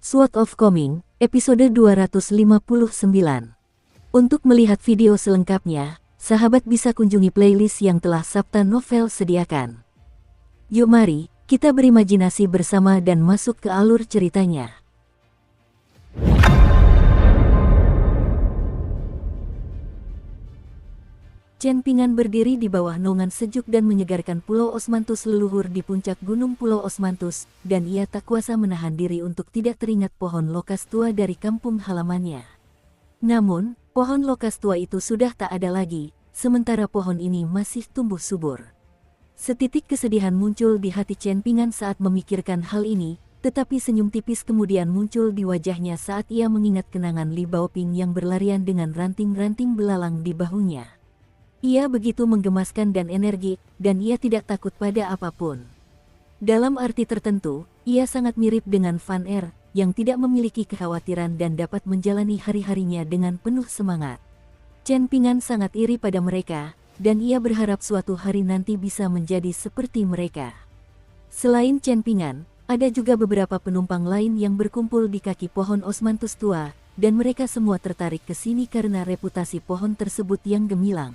Sword of Coming, episode 259. Untuk melihat video selengkapnya, sahabat bisa kunjungi playlist yang telah Sabta Novel sediakan. Yuk mari, kita berimajinasi bersama dan masuk ke alur ceritanya. Chen Pingan berdiri di bawah naungan sejuk dan menyegarkan Pulau Osmanthus leluhur di puncak gunung Pulau Osmanthus, dan ia tak kuasa menahan diri untuk tidak teringat pohon lokas tua dari kampung halamannya. Namun, pohon lokas tua itu sudah tak ada lagi, sementara pohon ini masih tumbuh subur. Setitik kesedihan muncul di hati Chen Pingan saat memikirkan hal ini, tetapi senyum tipis kemudian muncul di wajahnya saat ia mengingat kenangan Li Baoping yang berlarian dengan ranting-ranting belalang di bahunya. Ia begitu menggemaskan dan energik, dan ia tidak takut pada apapun. Dalam arti tertentu, ia sangat mirip dengan Fan Er, yang tidak memiliki kekhawatiran dan dapat menjalani hari-harinya dengan penuh semangat. Chen Pingan sangat iri pada mereka, dan ia berharap suatu hari nanti bisa menjadi seperti mereka. Selain Chen Pingan, ada juga beberapa penumpang lain yang berkumpul di kaki pohon Osmanthus tua, dan mereka semua tertarik ke sini karena reputasi pohon tersebut yang gemilang.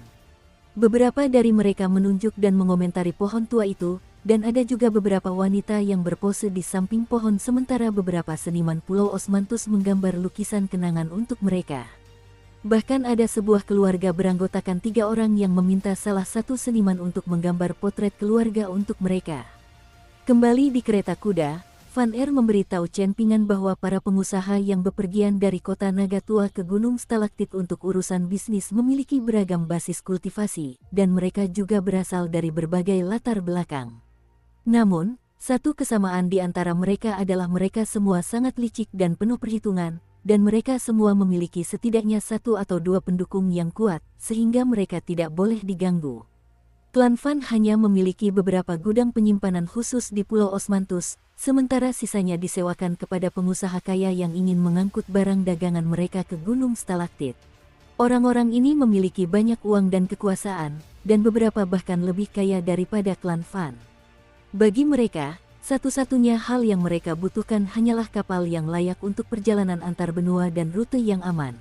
Beberapa dari mereka menunjuk dan mengomentari pohon tua itu, dan ada juga beberapa wanita yang berpose di samping pohon sementara beberapa seniman Pulau Osmanthus menggambar lukisan kenangan untuk mereka. Bahkan ada sebuah keluarga beranggotakan 3 orang yang meminta salah satu seniman untuk menggambar potret keluarga untuk mereka. Kembali di kereta kuda, Fan Er memberitahu Chen Pingan bahwa para pengusaha yang bepergian dari kota Naga Tua ke Gunung Stalaktit untuk urusan bisnis memiliki beragam basis kultivasi, dan mereka juga berasal dari berbagai latar belakang. Namun, satu kesamaan di antara mereka adalah mereka semua sangat licik dan penuh perhitungan, dan mereka semua memiliki setidaknya 1 atau 2 pendukung yang kuat, sehingga mereka tidak boleh diganggu. Klan Fan hanya memiliki beberapa gudang penyimpanan khusus di Pulau Osmanthus, sementara sisanya disewakan kepada pengusaha kaya yang ingin mengangkut barang dagangan mereka ke Gunung Stalaktit. Orang-orang ini memiliki banyak uang dan kekuasaan, dan beberapa bahkan lebih kaya daripada klan Fan. Bagi mereka, satu-satunya hal yang mereka butuhkan hanyalah kapal yang layak untuk perjalanan antar benua dan rute yang aman.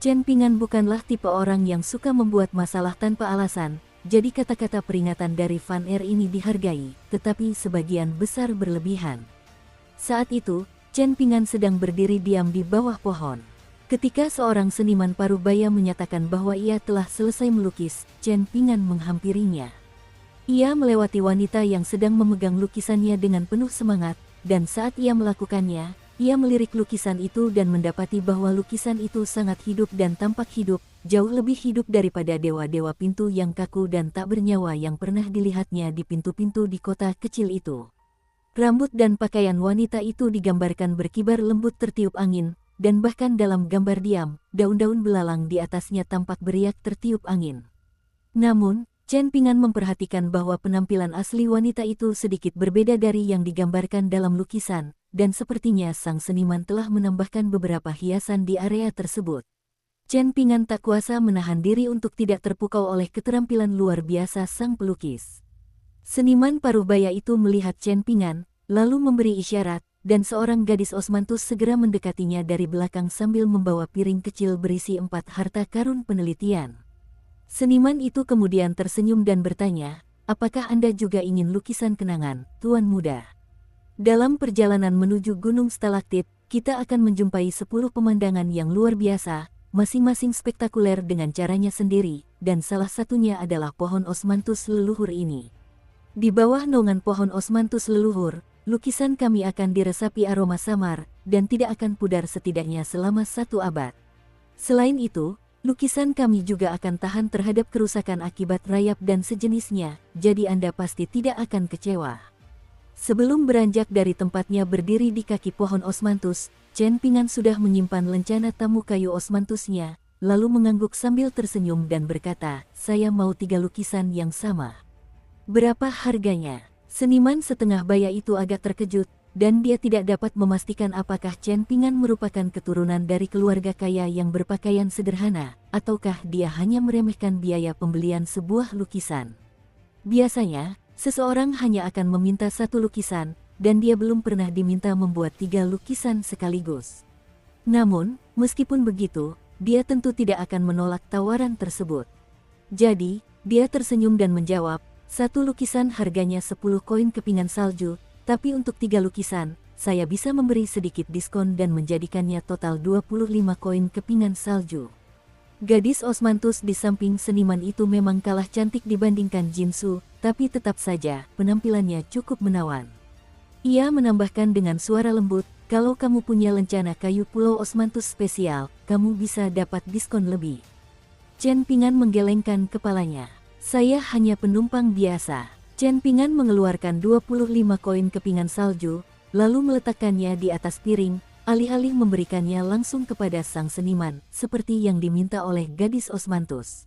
Chen Pingan bukanlah tipe orang yang suka membuat masalah tanpa alasan, jadi kata-kata peringatan dari Fan Er ini dihargai, tetapi sebagian besar berlebihan. Saat itu, Chen Pingan sedang berdiri diam di bawah pohon. Ketika seorang seniman parubaya menyatakan bahwa ia telah selesai melukis, Chen Pingan menghampirinya. Ia melewati wanita yang sedang memegang lukisannya dengan penuh semangat, dan saat ia melakukannya, ia melirik lukisan itu dan mendapati bahwa lukisan itu sangat hidup dan tampak hidup, jauh lebih hidup daripada dewa-dewa pintu yang kaku dan tak bernyawa yang pernah dilihatnya di pintu-pintu di kota kecil itu. Rambut dan pakaian wanita itu digambarkan berkibar lembut tertiup angin, dan bahkan dalam gambar diam, daun-daun belalang di atasnya tampak beriak tertiup angin. Namun, Chen Pingan memperhatikan bahwa penampilan asli wanita itu sedikit berbeda dari yang digambarkan dalam lukisan, dan sepertinya sang seniman telah menambahkan beberapa hiasan di area tersebut. Chen Pingan tak kuasa menahan diri untuk tidak terpukau oleh keterampilan luar biasa sang pelukis. Seniman parubaya itu melihat Chen Pingan, lalu memberi isyarat, dan seorang gadis Osmanthus segera mendekatinya dari belakang sambil membawa piring kecil berisi 4 harta karun penelitian. Seniman itu kemudian tersenyum dan bertanya, "Apakah Anda juga ingin lukisan kenangan, Tuan Muda?" Dalam perjalanan menuju Gunung Stalaktit, kita akan menjumpai 10 pemandangan yang luar biasa, masing-masing spektakuler dengan caranya sendiri, dan salah satunya adalah pohon Osmanthus leluhur ini. Di bawah naungan pohon Osmanthus leluhur, lukisan kami akan diresapi aroma samar, dan tidak akan pudar setidaknya selama 1 abad. Selain itu, lukisan kami juga akan tahan terhadap kerusakan akibat rayap dan sejenisnya, jadi Anda pasti tidak akan kecewa. Sebelum beranjak dari tempatnya berdiri di kaki pohon Osmanthus, Chen Pingan sudah menyimpan lencana tamu kayu Osmanthusnya, lalu mengangguk sambil tersenyum dan berkata, "Saya mau 3 lukisan yang sama." "Berapa harganya?" Seniman setengah baya itu agak terkejut, dan dia tidak dapat memastikan apakah Chen Pingan merupakan keturunan dari keluarga kaya yang berpakaian sederhana, ataukah dia hanya meremehkan biaya pembelian sebuah lukisan. Biasanya, seseorang hanya akan meminta 1 lukisan, dan dia belum pernah diminta membuat 3 lukisan sekaligus. Namun, meskipun begitu, dia tentu tidak akan menolak tawaran tersebut. Jadi, dia tersenyum dan menjawab, "Satu lukisan harganya 10 koin kepingan salju, tapi untuk 3 lukisan, saya bisa memberi sedikit diskon dan menjadikannya total 25 koin kepingan salju." Gadis Osmanthus di samping seniman itu memang kalah cantik dibandingkan Jinsu, tapi tetap saja penampilannya cukup menawan. Ia menambahkan dengan suara lembut, "Kalau kamu punya lencana kayu Pulau Osmanthus spesial, kamu bisa dapat diskon lebih." Chen Pingan menggelengkan kepalanya. "Saya hanya penumpang biasa." Chen Pingan mengeluarkan 25 koin kepingan salju, lalu meletakkannya di atas piring, alih-alih memberikannya langsung kepada sang seniman, seperti yang diminta oleh gadis Osmanthus.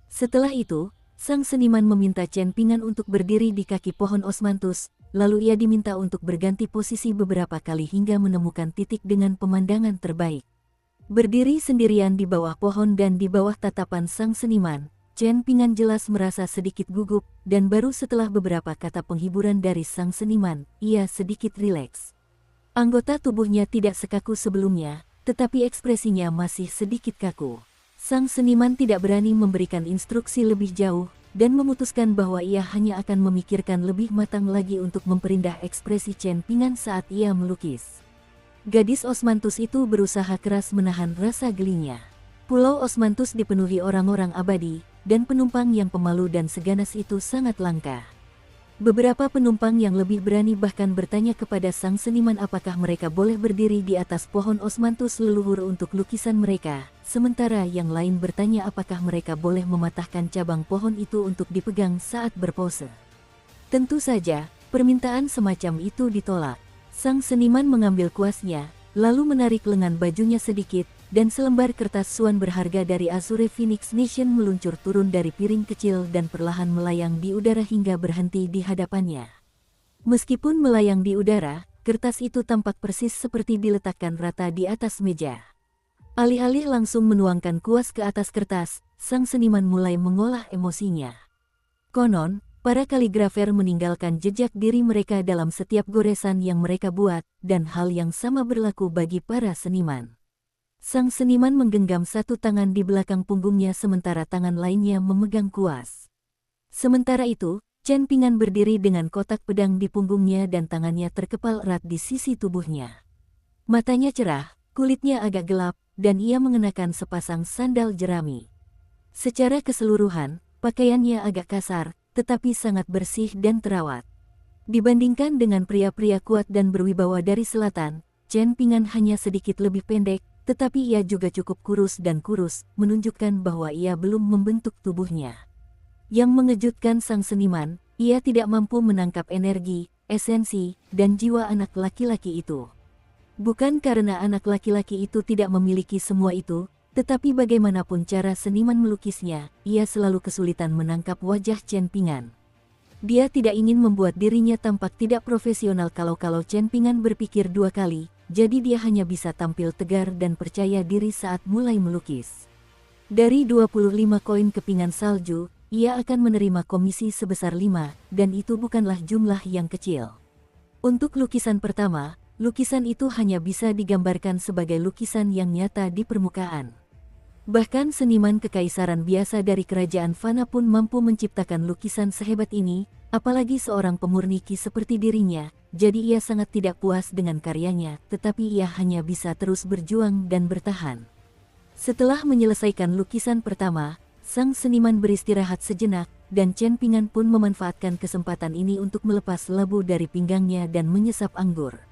Setelah itu, sang seniman meminta Chen Pingan untuk berdiri di kaki pohon Osmanthus, lalu ia diminta untuk berganti posisi beberapa kali hingga menemukan titik dengan pemandangan terbaik. Berdiri sendirian di bawah pohon dan di bawah tatapan sang seniman, Chen Pingan jelas merasa sedikit gugup, dan baru setelah beberapa kata penghiburan dari sang seniman, ia sedikit rileks. Anggota tubuhnya tidak sekaku sebelumnya, tetapi ekspresinya masih sedikit kaku. Sang seniman tidak berani memberikan instruksi lebih jauh, dan memutuskan bahwa ia hanya akan memikirkan lebih matang lagi untuk memperindah ekspresi Chen Pingan saat ia melukis. Gadis Osmanthus itu berusaha keras menahan rasa gelinya. Pulau Osmanthus dipenuhi orang-orang abadi, dan penumpang yang pemalu dan seganas itu sangat langka. Beberapa penumpang yang lebih berani bahkan bertanya kepada sang seniman apakah mereka boleh berdiri di atas pohon Osmanthus leluhur untuk lukisan mereka, sementara yang lain bertanya apakah mereka boleh mematahkan cabang pohon itu untuk dipegang saat berpose. Tentu saja, permintaan semacam itu ditolak. Sang seniman mengambil kuasnya, lalu menarik lengan bajunya sedikit, dan selembar kertas suan berharga dari Azure Phoenix Nation meluncur turun dari piring kecil dan perlahan melayang di udara hingga berhenti di hadapannya. Meskipun melayang di udara, kertas itu tampak persis seperti diletakkan rata di atas meja. Alih-alih langsung menuangkan kuas ke atas kertas, sang seniman mulai mengolah emosinya. Konon, para kaligrafer meninggalkan jejak diri mereka dalam setiap goresan yang mereka buat, dan hal yang sama berlaku bagi para seniman. Sang seniman menggenggam satu tangan di belakang punggungnya sementara tangan lainnya memegang kuas. Sementara itu, Chen Pingan berdiri dengan kotak pedang di punggungnya dan tangannya terkepal erat di sisi tubuhnya. Matanya cerah, kulitnya agak gelap, dan ia mengenakan sepasang sandal jerami. Secara keseluruhan, pakaiannya agak kasar, tetapi sangat bersih dan terawat. Dibandingkan dengan pria-pria kuat dan berwibawa dari selatan, Chen Pingan hanya sedikit lebih pendek, tetapi ia juga cukup kurus dan kurus, menunjukkan bahwa ia belum membentuk tubuhnya. Yang mengejutkan sang seniman, ia tidak mampu menangkap energi, esensi, dan jiwa anak laki-laki itu. Bukan karena anak laki-laki itu tidak memiliki semua itu, tetapi bagaimanapun cara seniman melukisnya, ia selalu kesulitan menangkap wajah Chen Pingan. Dia tidak ingin membuat dirinya tampak tidak profesional kalau Chen Pingan berpikir 2 kali, jadi dia hanya bisa tampil tegar dan percaya diri saat mulai melukis. Dari 25 koin kepingan salju, ia akan menerima komisi sebesar 5, dan itu bukanlah jumlah yang kecil. Untuk lukisan pertama, lukisan itu hanya bisa digambarkan sebagai lukisan yang nyata di permukaan. Bahkan seniman kekaisaran biasa dari kerajaan Fana pun mampu menciptakan lukisan sehebat ini, apalagi seorang pemurniki seperti dirinya, jadi ia sangat tidak puas dengan karyanya, tetapi ia hanya bisa terus berjuang dan bertahan. Setelah menyelesaikan lukisan pertama, sang seniman beristirahat sejenak, dan Chen Pingan pun memanfaatkan kesempatan ini untuk melepas labu dari pinggangnya dan menyesap anggur.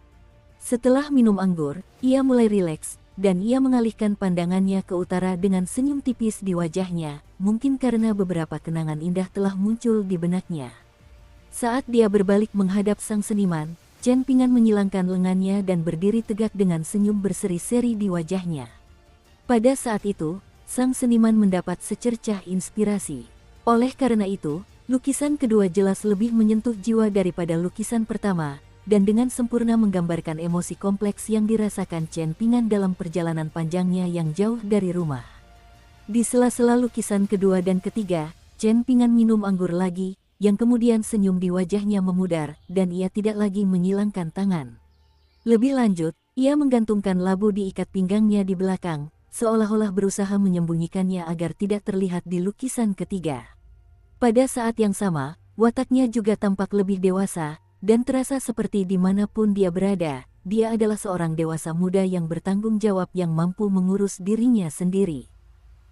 Setelah minum anggur, ia mulai rileks, dan ia mengalihkan pandangannya ke utara dengan senyum tipis di wajahnya, mungkin karena beberapa kenangan indah telah muncul di benaknya. Saat dia berbalik menghadap sang seniman, Chen Pingan menyilangkan lengannya dan berdiri tegak dengan senyum berseri-seri di wajahnya. Pada saat itu, sang seniman mendapat secercah inspirasi. Oleh karena itu, lukisan kedua jelas lebih menyentuh jiwa daripada lukisan pertama, dan dengan sempurna menggambarkan emosi kompleks yang dirasakan Chen Pingan dalam perjalanan panjangnya yang jauh dari rumah. Di sela-sela lukisan kedua dan ketiga, Chen Pingan minum anggur lagi, yang kemudian senyum di wajahnya memudar, dan ia tidak lagi menyilangkan tangan. Lebih lanjut, ia menggantungkan labu di ikat pinggangnya di belakang, seolah-olah berusaha menyembunyikannya agar tidak terlihat di lukisan ketiga. Pada saat yang sama, wataknya juga tampak lebih dewasa, dan terasa seperti dimanapun dia berada, dia adalah seorang dewasa muda yang bertanggung jawab yang mampu mengurus dirinya sendiri.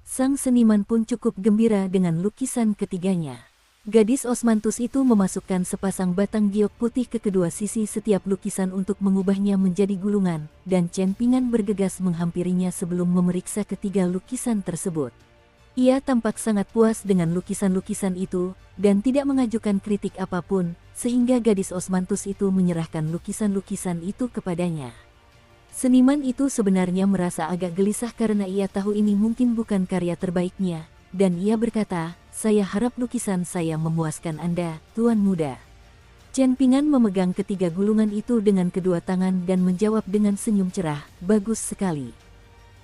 Sang seniman pun cukup gembira dengan lukisan ketiganya. Gadis Osmanthus itu memasukkan sepasang batang giok putih ke kedua sisi setiap lukisan untuk mengubahnya menjadi gulungan, dan Chen Ping'an bergegas menghampirinya sebelum memeriksa ketiga lukisan tersebut. Ia tampak sangat puas dengan lukisan-lukisan itu, dan tidak mengajukan kritik apapun, sehingga gadis Osmanthus itu menyerahkan lukisan-lukisan itu kepadanya. Seniman itu sebenarnya merasa agak gelisah karena ia tahu ini mungkin bukan karya terbaiknya, dan ia berkata, "Saya harap lukisan saya memuaskan Anda, Tuan Muda." Chen Ping'an memegang ketiga gulungan itu dengan kedua tangan dan menjawab dengan senyum cerah, "Bagus sekali.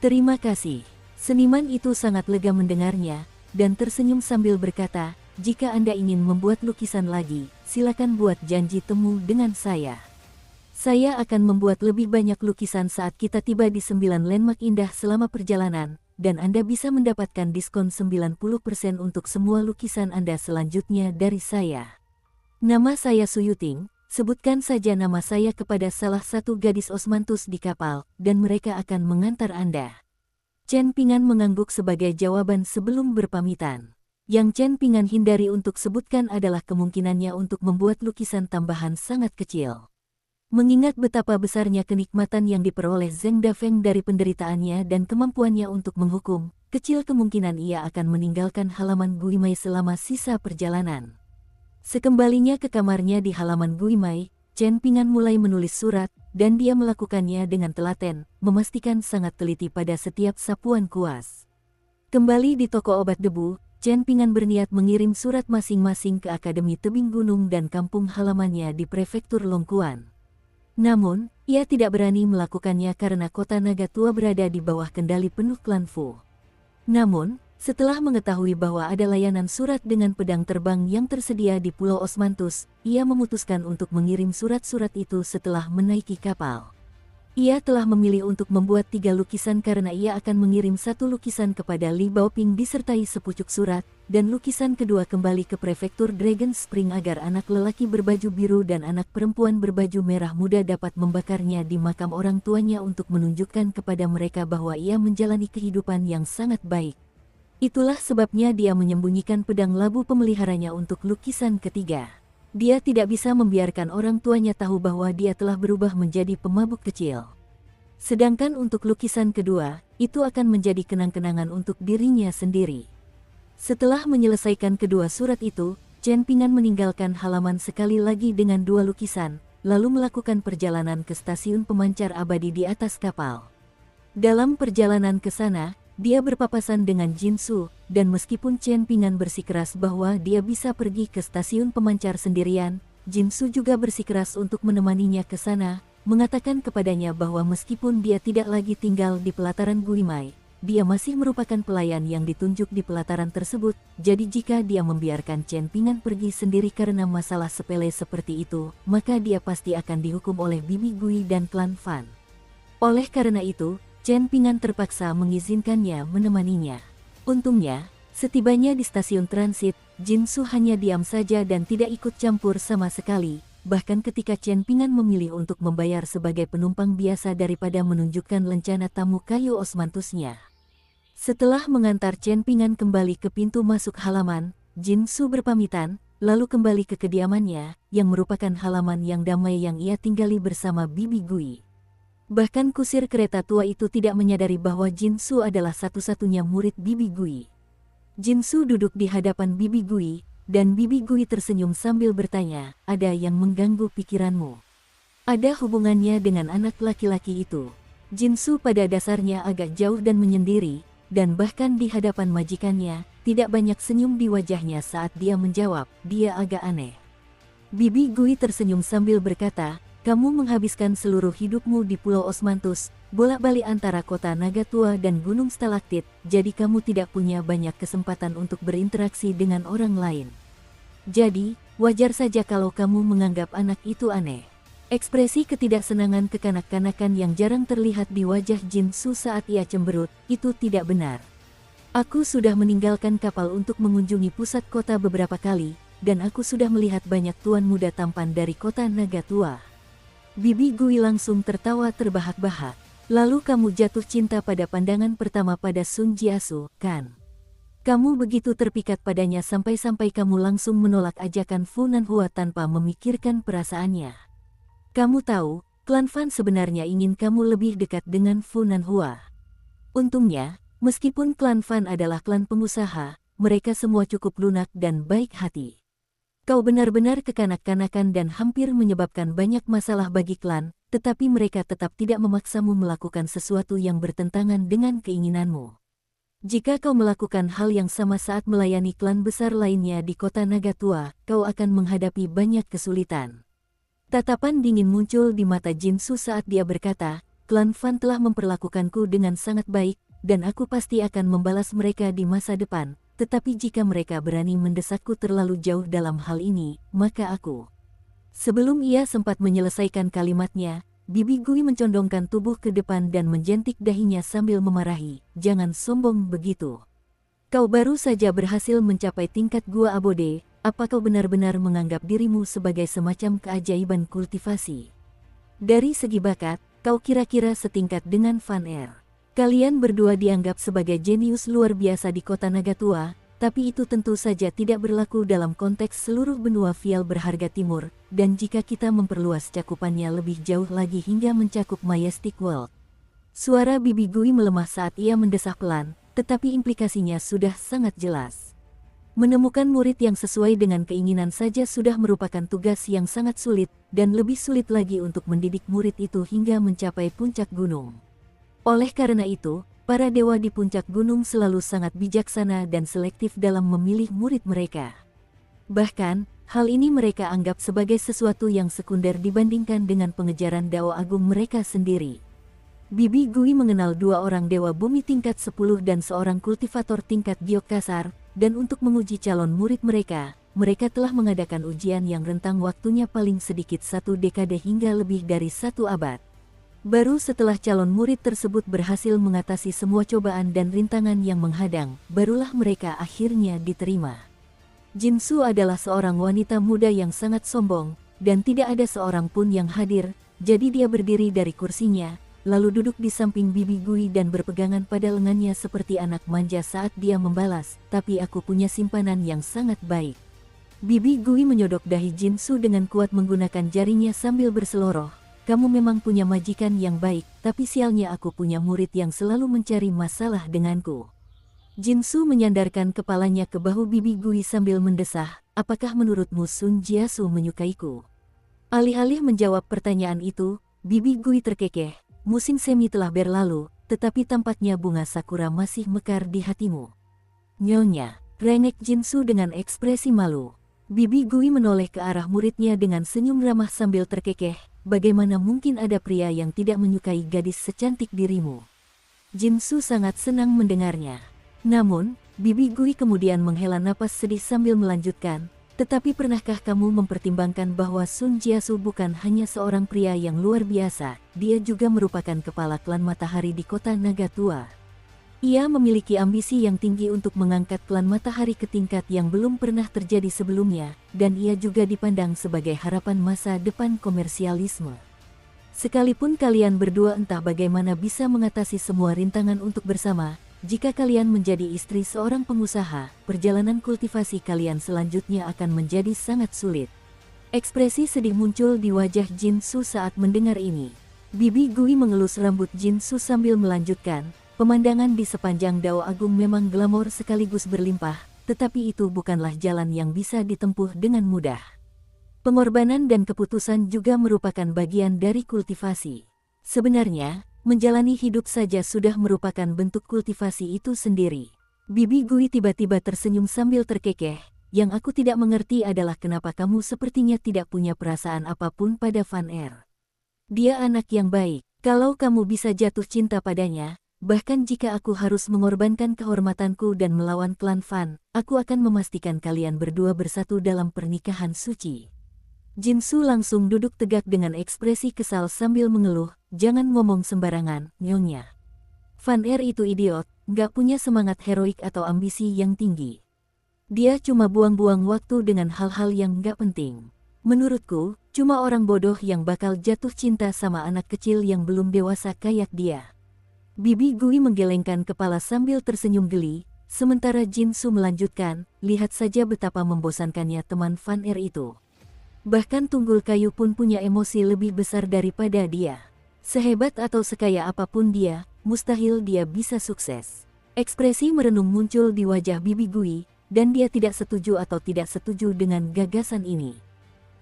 Terima kasih." Seniman itu sangat lega mendengarnya, dan tersenyum sambil berkata, "Jika Anda ingin membuat lukisan lagi, silakan buat janji temu dengan saya. Saya akan membuat lebih banyak lukisan saat kita tiba di 9 landmark indah selama perjalanan, dan Anda bisa mendapatkan diskon 90% untuk semua lukisan Anda selanjutnya dari saya. Nama saya Su Yuting, sebutkan saja nama saya kepada salah satu gadis Osmanthus di kapal, dan mereka akan mengantar Anda." Chen Ping'an mengangguk sebagai jawaban sebelum berpamitan. Yang Chen Ping'an hindari untuk sebutkan adalah kemungkinannya untuk membuat lukisan tambahan sangat kecil. Mengingat betapa besarnya kenikmatan yang diperoleh Zheng Dafeng dari penderitaannya dan kemampuannya untuk menghukum, kecil kemungkinan ia akan meninggalkan halaman Guimai selama sisa perjalanan. Sekembalinya ke kamarnya di halaman Guimai, Chen Ping'an mulai menulis surat, dan dia melakukannya dengan telaten, memastikan sangat teliti pada setiap sapuan kuas. Kembali di toko obat debu, Chen Ping'an berniat mengirim surat masing-masing ke Akademi Tebing Gunung dan kampung halamannya di Prefektur Longquan. Namun, ia tidak berani melakukannya karena kota naga tua berada di bawah kendali penuh klan Fu. Namun, setelah mengetahui bahwa ada layanan surat dengan pedang terbang yang tersedia di Pulau Osmanthus, ia memutuskan untuk mengirim surat-surat itu setelah menaiki kapal. Ia telah memilih untuk membuat 3 lukisan karena ia akan mengirim 1 lukisan kepada Li Baoping disertai sepucuk surat, dan lukisan kedua kembali ke Prefektur Dragon Spring agar anak lelaki berbaju biru dan anak perempuan berbaju merah muda dapat membakarnya di makam orang tuanya untuk menunjukkan kepada mereka bahwa ia menjalani kehidupan yang sangat baik. Itulah sebabnya dia menyembunyikan pedang labu pemeliharanya untuk lukisan ketiga. Dia tidak bisa membiarkan orang tuanya tahu bahwa dia telah berubah menjadi pemabuk kecil. Sedangkan untuk lukisan kedua, itu akan menjadi kenang-kenangan untuk dirinya sendiri. Setelah menyelesaikan kedua surat itu, Chen Ping'an meninggalkan halaman sekali lagi dengan 2 lukisan, lalu melakukan perjalanan ke stasiun pemancar abadi di atas kapal. Dalam perjalanan ke sana, dia berpapasan dengan Jin Su, dan meskipun Chen Ping'an bersikeras bahwa dia bisa pergi ke stasiun pemancar sendirian, Jin Su juga bersikeras untuk menemaninya ke sana, mengatakan kepadanya bahwa meskipun dia tidak lagi tinggal di pelataran Guimai, dia masih merupakan pelayan yang ditunjuk di pelataran tersebut, jadi jika dia membiarkan Chen Ping'an pergi sendiri karena masalah sepele seperti itu, maka dia pasti akan dihukum oleh Bibi Gui dan klan Fan. Oleh karena itu, Chen Ping'an terpaksa mengizinkannya menemaninya. Untungnya, setibanya di stasiun transit, Jin Su hanya diam saja dan tidak ikut campur sama sekali, bahkan ketika Chen Ping'an memilih untuk membayar sebagai penumpang biasa daripada menunjukkan lencana tamu kayu Osmanthusnya. Setelah mengantar Chen Ping'an kembali ke pintu masuk halaman, Jin Su berpamitan, lalu kembali ke kediamannya, yang merupakan halaman yang damai yang ia tinggali bersama Bibi Gui. Bahkan kusir kereta tua itu tidak menyadari bahwa Jin Su adalah satu-satunya murid Bibi Gui. Jin Su duduk di hadapan Bibi Gui, dan Bibi Gui tersenyum sambil bertanya, "Ada yang mengganggu pikiranmu? Ada hubungannya dengan anak laki-laki itu?" Jin Su pada dasarnya agak jauh dan menyendiri, dan bahkan di hadapan majikannya, tidak banyak senyum di wajahnya saat dia menjawab, "Dia agak aneh." Bibi Gui tersenyum sambil berkata, "Kamu menghabiskan seluruh hidupmu di Pulau Osmanthus, bolak-balik antara kota naga tua dan gunung stalaktit, jadi kamu tidak punya banyak kesempatan untuk berinteraksi dengan orang lain. Jadi, wajar saja kalau kamu menganggap anak itu aneh. Ekspresi ketidaksenangan kekanak-kanakan yang jarang terlihat di wajah Jin Su saat ia cemberut, itu tidak benar. Aku sudah meninggalkan kapal untuk mengunjungi pusat kota beberapa kali, dan aku sudah melihat banyak tuan muda tampan dari kota naga tua. Bibi Gui langsung tertawa terbahak-bahak. Lalu kamu jatuh cinta pada pandangan pertama pada Sun Jiasu, kan? Kamu begitu terpikat padanya sampai-sampai kamu langsung menolak ajakan Fu Nanhua tanpa memikirkan perasaannya. Kamu tahu, klan Fan sebenarnya ingin kamu lebih dekat dengan Fu Nanhua. Untungnya, meskipun klan Fan adalah klan pengusaha, mereka semua cukup lunak dan baik hati. Kau benar-benar kekanak-kanakan dan hampir menyebabkan banyak masalah bagi klan, tetapi mereka tetap tidak memaksamu melakukan sesuatu yang bertentangan dengan keinginanmu. Jika kau melakukan hal yang sama saat melayani klan besar lainnya di kota Naga Tua, kau akan menghadapi banyak kesulitan. Tatapan dingin muncul di mata Jin Su saat dia berkata, klan Fan telah memperlakukanku dengan sangat baik, dan aku pasti akan membalas mereka di masa depan, tetapi jika mereka berani mendesakku terlalu jauh dalam hal ini, maka aku... Sebelum ia sempat menyelesaikan kalimatnya, Bibi Gui mencondongkan tubuh ke depan dan menjentik dahinya sambil memarahi, jangan sombong begitu. Kau baru saja berhasil mencapai tingkat gua abode, apa kau benar-benar menganggap dirimu sebagai semacam keajaiban kultivasi? Dari segi bakat, kau kira-kira setingkat dengan Fan Er. Kalian berdua dianggap sebagai jenius luar biasa di kota Naga Tua, tapi itu tentu saja tidak berlaku dalam konteks seluruh benua Vial berharga timur, dan jika kita memperluas cakupannya lebih jauh lagi hingga mencakup Majestic World. Suara Bibi Gui melemah saat ia mendesah pelan, tetapi implikasinya sudah sangat jelas. Menemukan murid yang sesuai dengan keinginan saja sudah merupakan tugas yang sangat sulit, dan lebih sulit lagi untuk mendidik murid itu hingga mencapai puncak gunung. Oleh karena itu, para dewa di puncak gunung selalu sangat bijaksana dan selektif dalam memilih murid mereka. Bahkan, hal ini mereka anggap sebagai sesuatu yang sekunder dibandingkan dengan pengejaran Dao Agung mereka sendiri. Bibi Gui mengenal 2 orang dewa bumi tingkat 10 dan seorang kultivator tingkat giok kasar, dan untuk menguji calon murid mereka, mereka telah mengadakan ujian yang rentang waktunya paling sedikit 1 dekade hingga lebih dari 1 abad. Baru setelah calon murid tersebut berhasil mengatasi semua cobaan dan rintangan yang menghadang, barulah mereka akhirnya diterima. Jin Su adalah seorang wanita muda yang sangat sombong, dan tidak ada seorang pun yang hadir, jadi dia berdiri dari kursinya, lalu duduk di samping Bibi Gui dan berpegangan pada lengannya seperti anak manja saat dia membalas, tapi aku punya simpanan yang sangat baik. Bibi Gui menyodok dahi Jin Su dengan kuat menggunakan jarinya sambil berseloroh. Kamu memang punya majikan yang baik, tapi sialnya aku punya murid yang selalu mencari masalah denganku. Jin Su menyandarkan kepalanya ke bahu Bibi Gui sambil mendesah, apakah menurutmu Sun Jiasu menyukaiku? Alih-alih menjawab pertanyaan itu, Bibi Gui terkekeh, musim semi telah berlalu, tetapi tampaknya bunga sakura masih mekar di hatimu. Nyonya, rengek Jin Su dengan ekspresi malu. Bibi Gui menoleh ke arah muridnya dengan senyum ramah sambil terkekeh, bagaimana mungkin ada pria yang tidak menyukai gadis secantik dirimu? Jin Su sangat senang mendengarnya. Namun, Bibi Gui kemudian menghela napas sedih sambil melanjutkan, tetapi pernahkah kamu mempertimbangkan bahwa Sun Jiasu bukan hanya seorang pria yang luar biasa, dia juga merupakan kepala klan matahari di kota Naga Tua. Ia memiliki ambisi yang tinggi untuk mengangkat klan matahari ke tingkat yang belum pernah terjadi sebelumnya, dan ia juga dipandang sebagai harapan masa depan komersialisme. Sekalipun kalian berdua entah bagaimana bisa mengatasi semua rintangan untuk bersama, jika kalian menjadi istri seorang pengusaha, perjalanan kultivasi kalian selanjutnya akan menjadi sangat sulit. Ekspresi sedih muncul di wajah Jin Su saat mendengar ini. Bibi Gui mengelus rambut Jin Su sambil melanjutkan, pemandangan di sepanjang Dao Agung memang glamor sekaligus berlimpah, tetapi itu bukanlah jalan yang bisa ditempuh dengan mudah. Pengorbanan dan keputusan juga merupakan bagian dari kultivasi. Sebenarnya, menjalani hidup saja sudah merupakan bentuk kultivasi itu sendiri. Bibi Gui tiba-tiba tersenyum sambil terkekeh, yang aku tidak mengerti adalah kenapa kamu sepertinya tidak punya perasaan apapun pada Fan Er. Dia anak yang baik, kalau kamu bisa jatuh cinta padanya, bahkan jika aku harus mengorbankan kehormatanku dan melawan klan Fan, aku akan memastikan kalian berdua bersatu dalam pernikahan suci. Jinsu langsung duduk tegak dengan ekspresi kesal sambil mengeluh, jangan ngomong sembarangan, nyonya. Fan itu idiot, gak punya semangat heroik atau ambisi yang tinggi. Dia cuma buang-buang waktu dengan hal-hal yang gak penting. Menurutku, cuma orang bodoh yang bakal jatuh cinta sama anak kecil yang belum dewasa kayak dia. Bibi Gui menggelengkan kepala sambil tersenyum geli, sementara Jinsu melanjutkan, lihat saja betapa membosankannya teman Fan itu. Bahkan Tunggul Kayu pun punya emosi lebih besar daripada dia. Sehebat atau sekaya apapun dia, mustahil dia bisa sukses. Ekspresi merenung muncul di wajah Bibi Gui, dan dia tidak setuju atau tidak setuju dengan gagasan ini.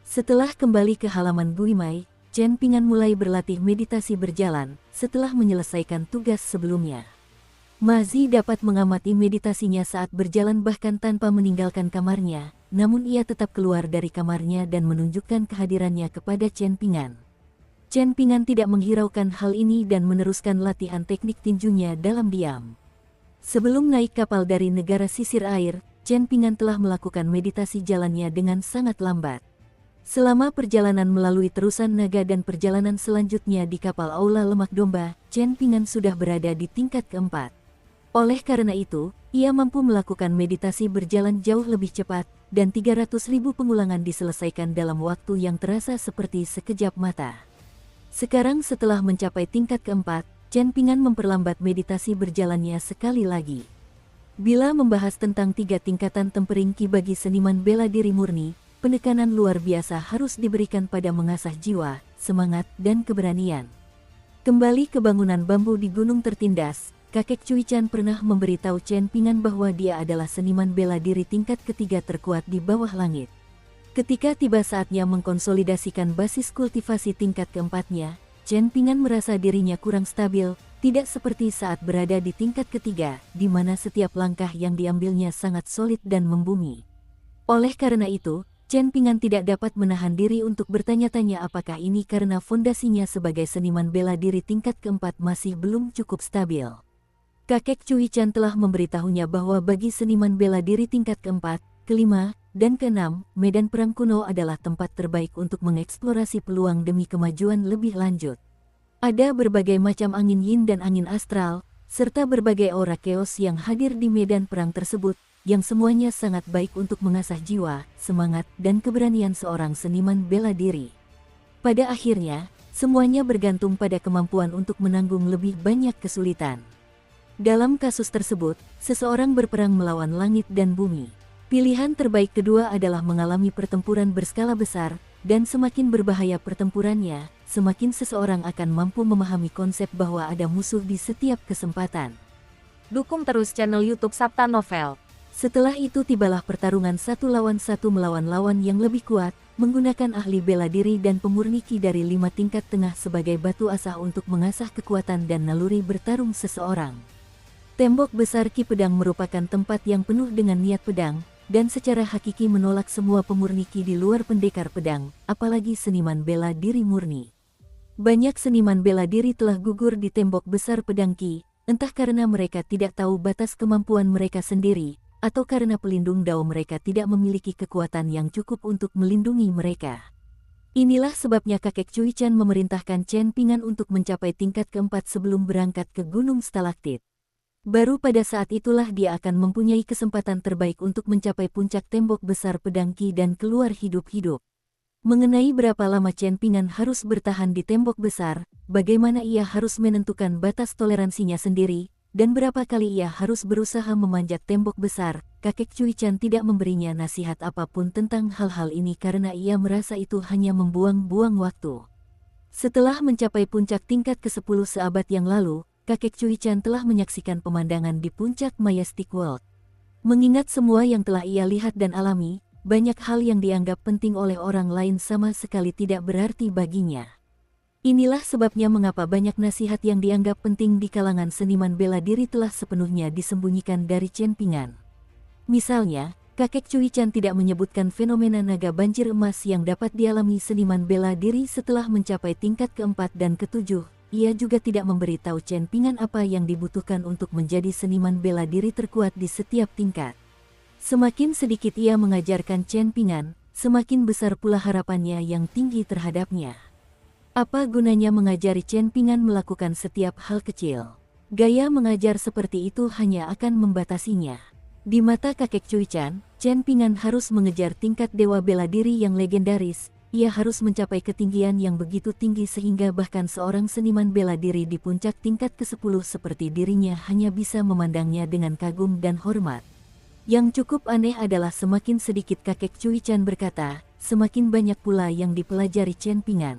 Setelah kembali ke halaman Guimai, Chen Pingan mulai berlatih meditasi berjalan setelah menyelesaikan tugas sebelumnya. Ma Zi dapat mengamati meditasinya saat berjalan bahkan tanpa meninggalkan kamarnya, namun ia tetap keluar dari kamarnya dan menunjukkan kehadirannya kepada Chen Pingan. Chen Pingan tidak menghiraukan hal ini dan meneruskan latihan teknik tinjunya dalam diam. Sebelum naik kapal dari negara sisir air, Chen Pingan telah melakukan meditasi jalannya dengan sangat lambat. Selama perjalanan melalui terusan naga dan perjalanan selanjutnya di kapal Aula Lemak Domba, Chen Pingan sudah berada di tingkat keempat. Oleh karena itu, ia mampu melakukan meditasi berjalan jauh lebih cepat, dan 300.000 pengulangan diselesaikan dalam waktu yang terasa seperti sekejap mata. Sekarang setelah mencapai tingkat keempat, Chen Pingan memperlambat meditasi berjalannya sekali lagi. Bila membahas tentang 3 tingkatan tempering Qi bagi seniman bela diri murni, penekanan luar biasa harus diberikan pada mengasah jiwa, semangat, dan keberanian. Kembali ke bangunan bambu di gunung tertindas, kakek Cui Chan pernah memberitahu Chen Pingan bahwa dia adalah seniman bela diri tingkat ketiga terkuat di bawah langit. Ketika tiba saatnya mengkonsolidasikan basis kultivasi tingkat keempatnya, Chen Pingan merasa dirinya kurang stabil, tidak seperti saat berada di tingkat ketiga, di mana setiap langkah yang diambilnya sangat solid dan membumi. Oleh karena itu, Chen Pingan tidak dapat menahan diri untuk bertanya-tanya apakah ini karena fondasinya sebagai seniman bela diri tingkat keempat masih belum cukup stabil. Kakek Cui Chan telah memberitahunya bahwa bagi seniman bela diri tingkat keempat, kelima, dan keenam, medan perang kuno adalah tempat terbaik untuk mengeksplorasi peluang demi kemajuan lebih lanjut. Ada berbagai macam angin yin dan angin astral, serta berbagai aura chaos yang hadir di medan perang tersebut, yang semuanya sangat baik untuk mengasah jiwa, semangat, dan keberanian seorang seniman bela diri. Pada akhirnya, semuanya bergantung pada kemampuan untuk menanggung lebih banyak kesulitan. Dalam kasus tersebut, seseorang berperang melawan langit dan bumi. Pilihan terbaik kedua adalah mengalami pertempuran berskala besar, dan semakin berbahaya pertempurannya, semakin seseorang akan mampu memahami konsep bahwa ada musuh di setiap kesempatan. Dukung terus channel YouTube Sabta Novel. Setelah itu tibalah pertarungan 1 lawan 1 melawan lawan yang lebih kuat, menggunakan ahli bela diri dan pemurni Qi dari 5 tingkat tengah sebagai batu asah untuk mengasah kekuatan dan naluri bertarung seseorang. Tembok besar Qi Pedang merupakan tempat yang penuh dengan niat pedang, dan secara hakiki menolak semua pemurni Qi di luar pendekar pedang, apalagi seniman bela diri murni. Banyak seniman bela diri telah gugur di tembok besar pedang Qi, entah karena mereka tidak tahu batas kemampuan mereka sendiri, atau karena pelindung dao mereka tidak memiliki kekuatan yang cukup untuk melindungi mereka. Inilah sebabnya kakek Cui Chan memerintahkan Chen Pingan untuk mencapai tingkat keempat sebelum berangkat ke Gunung Stalaktit. Baru pada saat itulah dia akan mempunyai kesempatan terbaik untuk mencapai puncak tembok besar pedang Qi dan keluar hidup-hidup. Mengenai berapa lama Chen Pingan harus bertahan di tembok besar, bagaimana ia harus menentukan batas toleransinya sendiri, dan berapa kali ia harus berusaha memanjat tembok besar, kakek Cui Chan tidak memberinya nasihat apapun tentang hal-hal ini karena ia merasa itu hanya membuang-buang waktu. Setelah mencapai puncak tingkat ke-10 seabad yang lalu, kakek Cui Chan telah menyaksikan pemandangan di puncak Majestic World. Mengingat semua yang telah ia lihat dan alami, banyak hal yang dianggap penting oleh orang lain sama sekali tidak berarti baginya. Inilah sebabnya mengapa banyak nasihat yang dianggap penting di kalangan seniman bela diri telah sepenuhnya disembunyikan dari Chen Pingan. Misalnya, kakek Cui Chan tidak menyebutkan fenomena naga banjir emas yang dapat dialami seniman bela diri setelah mencapai tingkat keempat dan ketujuh, ia juga tidak memberitahu Chen Pingan apa yang dibutuhkan untuk menjadi seniman bela diri terkuat di setiap tingkat. Semakin sedikit ia mengajarkan Chen Pingan, semakin besar pula harapannya yang tinggi terhadapnya. Apa gunanya mengajari Chen Pingan melakukan setiap hal kecil? Gaya mengajar seperti itu hanya akan membatasinya. Di mata kakek Cuichan, Chen Pingan harus mengejar tingkat dewa bela diri yang legendaris. Ia harus mencapai ketinggian yang begitu tinggi sehingga bahkan seorang seniman bela diri di puncak tingkat ke-10 seperti dirinya hanya bisa memandangnya dengan kagum dan hormat. Yang cukup aneh adalah semakin sedikit kakek Cuichan berkata, semakin banyak pula yang dipelajari Chen Pingan.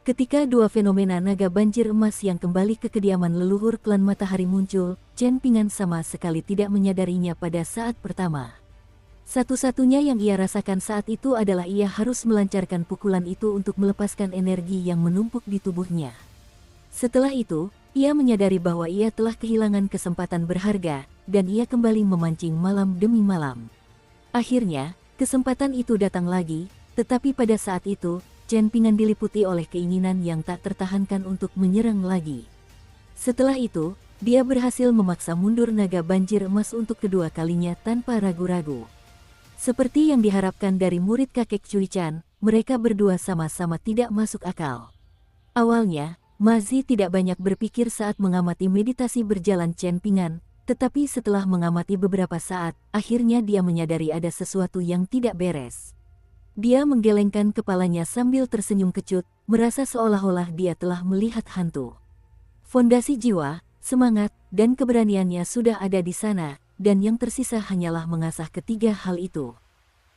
Ketika dua fenomena naga banjir emas yang kembali ke kediaman leluhur klan matahari muncul, Chen Pingan sama sekali tidak menyadarinya pada saat pertama. Satu-satunya yang ia rasakan saat itu adalah ia harus melancarkan pukulan itu untuk melepaskan energi yang menumpuk di tubuhnya. Setelah itu, ia menyadari bahwa ia telah kehilangan kesempatan berharga, dan ia kembali memancing malam demi malam. Akhirnya, kesempatan itu datang lagi, tetapi pada saat itu, Chen Pingan diliputi oleh keinginan yang tak tertahankan untuk menyerang lagi. Setelah itu, dia berhasil memaksa mundur naga banjir emas untuk kedua kalinya tanpa ragu-ragu. Seperti yang diharapkan dari murid kakek Cuichan, mereka berdua sama-sama tidak masuk akal. Awalnya, Ma Zi tidak banyak berpikir saat mengamati meditasi berjalan Chen Pingan, tetapi setelah mengamati beberapa saat, akhirnya dia menyadari ada sesuatu yang tidak beres. Dia menggelengkan kepalanya sambil tersenyum kecut, merasa seolah-olah dia telah melihat hantu. Fondasi jiwa, semangat, dan keberaniannya sudah ada di sana, dan yang tersisa hanyalah mengasah ketiga hal itu.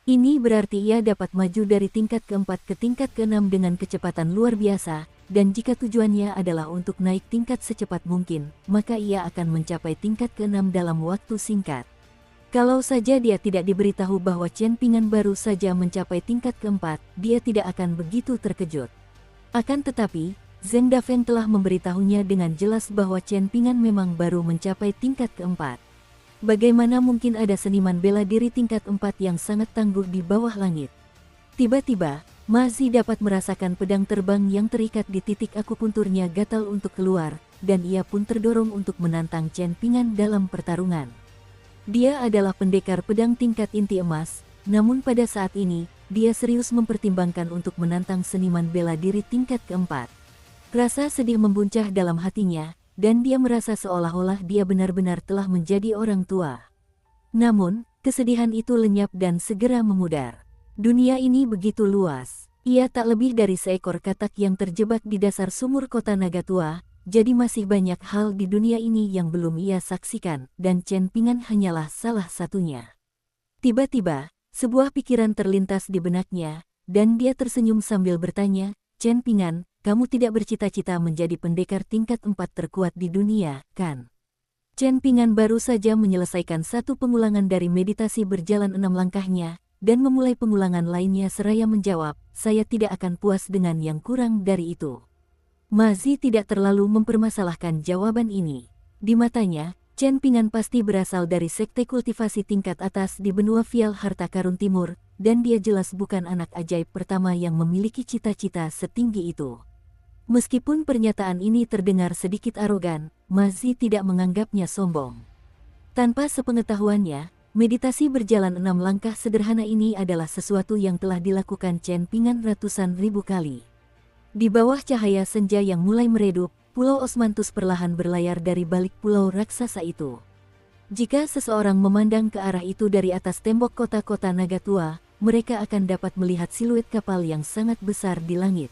Ini berarti ia dapat maju dari tingkat keempat ke tingkat keenam dengan kecepatan luar biasa, dan jika tujuannya adalah untuk naik tingkat secepat mungkin, maka ia akan mencapai tingkat keenam dalam waktu singkat. Kalau saja dia tidak diberitahu bahwa Chen Pingan baru saja mencapai tingkat keempat, dia tidak akan begitu terkejut. Akan tetapi, Zheng Dafeng telah memberitahunya dengan jelas bahwa Chen Pingan memang baru mencapai tingkat keempat. Bagaimana mungkin ada seniman bela diri tingkat 4 yang sangat tangguh di bawah langit? Tiba-tiba, Ma Zi dapat merasakan pedang terbang yang terikat di titik akupunturnya gatal untuk keluar, dan ia pun terdorong untuk menantang Chen Pingan dalam pertarungan. Dia adalah pendekar pedang tingkat inti emas, namun pada saat ini, dia serius mempertimbangkan untuk menantang seniman bela diri tingkat keempat. Rasa sedih membuncah dalam hatinya, dan dia merasa seolah-olah dia benar-benar telah menjadi orang tua. Namun, kesedihan itu lenyap dan segera memudar. Dunia ini begitu luas. Ia tak lebih dari seekor katak yang terjebak di dasar sumur kota naga tua. Jadi masih banyak hal di dunia ini yang belum ia saksikan, dan Chen Pingan hanyalah salah satunya. Tiba-tiba, sebuah pikiran terlintas di benaknya, dan dia tersenyum sambil bertanya, Chen Pingan, kamu tidak bercita-cita menjadi pendekar tingkat 4 terkuat di dunia, kan? Chen Pingan baru saja menyelesaikan satu pengulangan dari meditasi berjalan 6 langkahnya, dan memulai pengulangan lainnya seraya menjawab, saya tidak akan puas dengan yang kurang dari itu. Ma Zi tidak terlalu mempermasalahkan jawaban ini. Di matanya, Chen Pingan pasti berasal dari sekte kultivasi tingkat atas di benua Vial Harta Karun Timur, dan dia jelas bukan anak ajaib pertama yang memiliki cita-cita setinggi itu. Meskipun pernyataan ini terdengar sedikit arogan, Ma Zi tidak menganggapnya sombong. Tanpa sepengetahuannya, meditasi berjalan 6 langkah sederhana ini adalah sesuatu yang telah dilakukan Chen Pingan ratusan ribu kali. Di bawah cahaya senja yang mulai meredup, Pulau Osmanthus perlahan berlayar dari balik pulau raksasa itu. Jika seseorang memandang ke arah itu dari atas tembok kota-kota naga tua, mereka akan dapat melihat siluet kapal yang sangat besar di langit.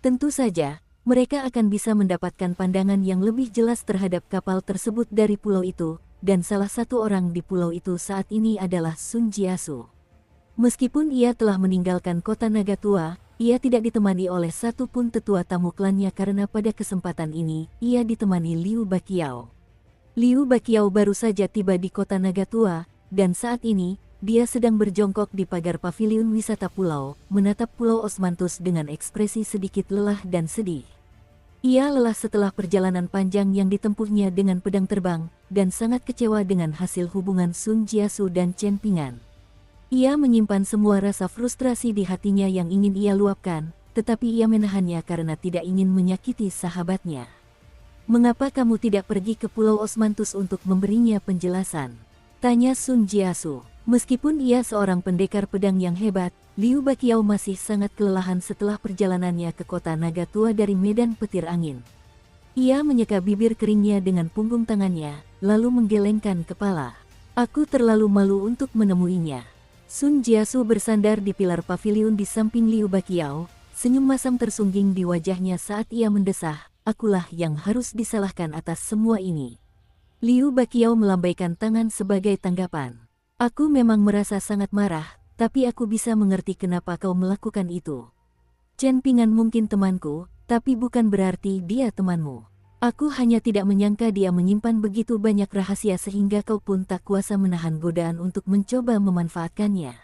Tentu saja, mereka akan bisa mendapatkan pandangan yang lebih jelas terhadap kapal tersebut dari pulau itu, dan salah satu orang di pulau itu saat ini adalah Sun Jiasu. Meskipun ia telah meninggalkan kota naga tua, ia tidak ditemani oleh satu pun tetua tamu klannya karena pada kesempatan ini, ia ditemani Liu Baqiao. Liu Baqiao baru saja tiba di kota naga tua, dan saat ini, dia sedang berjongkok di pagar paviliun wisata pulau, menatap Pulau Osmanthus dengan ekspresi sedikit lelah dan sedih. Ia lelah setelah perjalanan panjang yang ditempuhnya dengan pedang terbang, dan sangat kecewa dengan hasil hubungan Sun Jiasu dan Chen Pingan. Ia menyimpan semua rasa frustrasi di hatinya yang ingin ia luapkan, tetapi ia menahannya karena tidak ingin menyakiti sahabatnya. "Mengapa kamu tidak pergi ke Pulau Osmanthus untuk memberinya penjelasan?" tanya Sun Jiasu. Meskipun ia seorang pendekar pedang yang hebat, Liu Baqiao masih sangat kelelahan setelah perjalanannya ke kota Naga Tua dari medan petir angin. Ia menyeka bibir keringnya dengan punggung tangannya, lalu menggelengkan kepala. "Aku terlalu malu untuk menemuinya." Sun Jiasu bersandar di pilar paviliun di samping Liu Baqiao, senyum masam tersungging di wajahnya saat ia mendesah, "Akulah yang harus disalahkan atas semua ini." Liu Baqiao melambaikan tangan sebagai tanggapan. "Aku memang merasa sangat marah, tapi aku bisa mengerti kenapa kau melakukan itu. Chen Pingan mungkin temanku, tapi bukan berarti dia temanmu. Aku hanya tidak menyangka dia menyimpan begitu banyak rahasia sehingga kau pun tak kuasa menahan godaan untuk mencoba memanfaatkannya.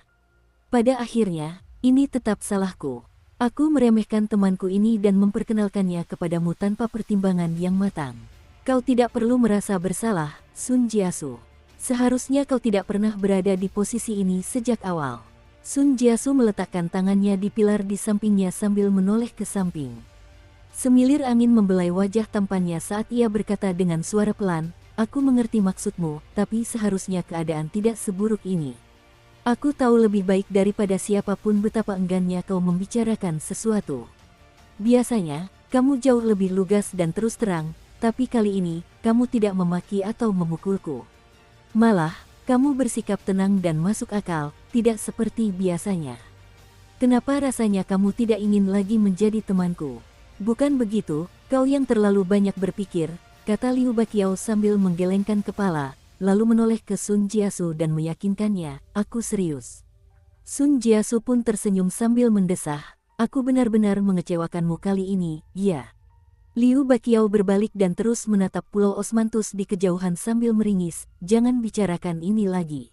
Pada akhirnya, ini tetap salahku. Aku meremehkan temanku ini dan memperkenalkannya kepadamu tanpa pertimbangan yang matang. Kau tidak perlu merasa bersalah, Sun Jiasu. Seharusnya kau tidak pernah berada di posisi ini sejak awal." Sun Jiasu meletakkan tangannya di pilar di sampingnya sambil menoleh ke samping. Semilir angin membelai wajah tampannya saat ia berkata dengan suara pelan, "Aku mengerti maksudmu, tapi seharusnya keadaan tidak seburuk ini. Aku tahu lebih baik daripada siapapun betapa enggannya kau membicarakan sesuatu. Biasanya, kamu jauh lebih lugas dan terus terang, tapi kali ini, kamu tidak memaki atau memukulku. Malah, kamu bersikap tenang dan masuk akal, tidak seperti biasanya. Kenapa rasanya kamu tidak ingin lagi menjadi temanku?" "Bukan begitu, kau yang terlalu banyak berpikir," kata Liu Baqiao sambil menggelengkan kepala, lalu menoleh ke Sun Jiasu dan meyakinkannya, "Aku serius." Sun Jiasu pun tersenyum sambil mendesah, "Aku benar-benar mengecewakanmu kali ini, ya." Liu Baqiao berbalik dan terus menatap Pulau Osmanthus di kejauhan sambil meringis, "Jangan bicarakan ini lagi."